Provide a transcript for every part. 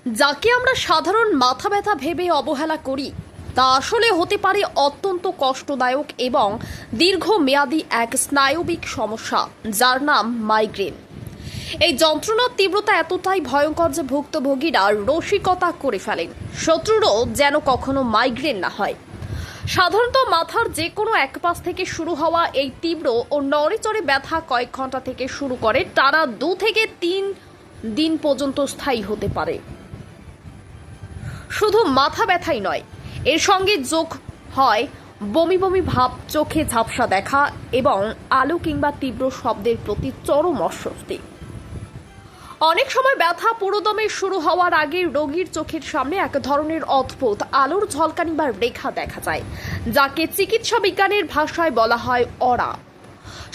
যাকে আমরা সাধারণ মাথা ব্যথা ভেবে অবহেলা করি তা আসলে হতে পারে অত্যন্ত কষ্টদায়ক এবং দীর্ঘমেয়াদী এক স্নায়বিক সমস্যা, যার নাম মাইগ্রেন। এই যন্ত্রণার তীব্রতা এতটাই ভয়ঙ্কর যে ভুক্তভোগীরা রসিকতা করে ফেলেন শত্রুরও যেন কখনো মাইগ্রেন না হয়। সাধারণত মাথার যে কোনো এক পাশ থেকে শুরু হওয়া এই তীব্র ও নড়েচড়ে ব্যথা কয়েক ঘন্টা থেকে শুরু করে টানা 2 থেকে 3 দিন পর্যন্ত স্থায়ী হতে পারে। শুধু মাথা ব্যথাই নয়, এর সঙ্গে যোগ হয় বমি বমি ভাব, চোখে ঝাপসা দেখা এবং আলো কিংবা তীব্র শব্দের প্রতি চরম অস্বস্তি। অনেক সময় ব্যথা পুরোদমে শুরু হওয়ার আগে রোগীর চোখের সামনে এক ধরনের অদ্ভুত আলোর ঝলকানি বা রেখা দেখা যায়, যাকে চিকিৎসা বিজ্ঞানের ভাষায় বলা হয় অরা।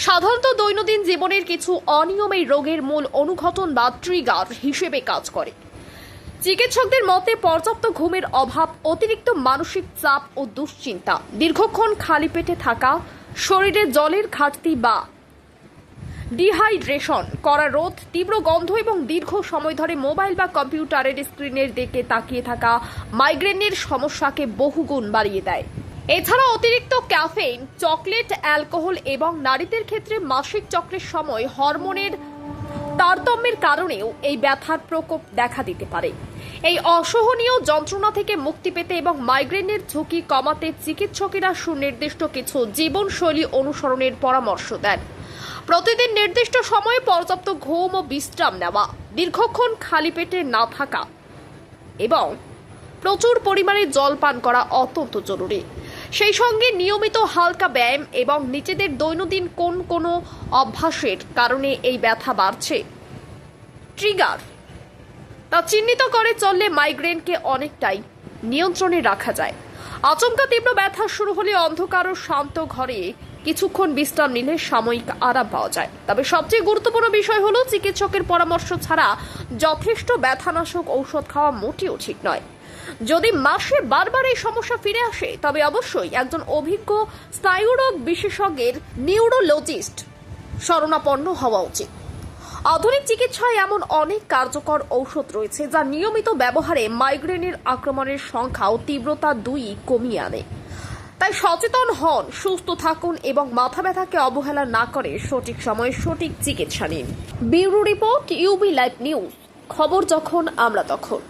সাধারণত দৈনন্দিন জীবনের কিছু অনিয়ম এই রোগের মূল অনুঘটন বা ট্রিগার হিসেবে কাজ করে। চিকিৎসকদের মতে পর্যাপ্ত ঘুমের অভাব, অতিরিক্ত মানসিক চাপ ও দুশ্চিন্তা, দীর্ঘক্ষণ খালি পেটে থাকা, শরীরে জলের ঘাটতি বা ডিহাইড্রেশন করা, রোদ, তীব্র গন্ধ এবং দীর্ঘ সময় ধরে মোবাইল বা কম্পিউটারের স্ক্রিনের দিকে তাকিয়ে থাকা মাইগ্রেনের সমস্যাকে বহুগুণ বাড়িয়ে দেয়। এছাড়া অতিরিক্ত ক্যাফেইন, চকলেট, অ্যালকোহল এবং নারীদের ক্ষেত্রে মাসিক চক্রের সময় হরমোনের তারতম্যের কারণেও এই ব্যথার প্রকোপ দেখা দিতে পারে। এই অসহনীয় যন্ত্রণা থেকে মুক্তি পেতে এবং মাইগ্রেনের ঝুঁকি কমাতে চিকিৎসকেরা সুনির্দিষ্ট কিছু জীবনশৈলী অনুসরণের পরামর্শ দেন। প্রতিদিন নির্দিষ্ট সময়ে পর্যাপ্ত ঘুম ও বিশ্রাম নেওয়া, দীর্ঘক্ষণ খালি পেটে না থাকা এবং প্রচুর পরিমাণে জল পান করা অত্যন্ত জরুরি। সেই সঙ্গে নিয়মিত হালকা ব্যায়াম এবং নিজেদের দৈনন্দিন কোন অভ্যাসের কারণে এই ব্যথা বাড়ছে, ট্রিগার, তা চিহ্নিত করে চললে মাইগ্রেনকে অনেকটাই নিয়ন্ত্রণে রাখা যায়। আচমকা তীব্র ব্যথা শুরু হলে অন্ধকার ও শান্ত ঘরে কিছুক্ষণ বিশ্রাম নিলে সাময়িক আরাম পাওয়া যায়। তবে সবচেয়ে গুরুত্বপূর্ণ বিষয় হলো চিকিৎসকের পরামর্শ ছাড়া যথেষ্ট ব্যথানাশক ঔষধ খাওয়া মোটেও ঠিক নয়। যদি মাসে বারবার এই সমস্যা ফিরে আসে তবে অবশ্যই একজন অভিজ্ঞ স্নায়ুরোগ বিশেষজ্ঞের নিউরোলজিস্ট শরণাপন্ন হওয়া উচিত। আধুনিক চিকিৎসায় এমন অনেক কার্যকর ঔষধ রয়েছে যা নিয়মিত ব্যবহারে মাইগ্রেনের আক্রমণের সংখ্যা ও তীব্রতা দুই কমিয়ে আনে। তাই সচেতন হন, সুস্থ থাকুন এবং মাথা ব্যথাকে অবহেলা না করে সঠিক সময়ে সঠিক চিকিৎসা নিন। Bureau report, UB live news, খবর যখন আমরা তখন।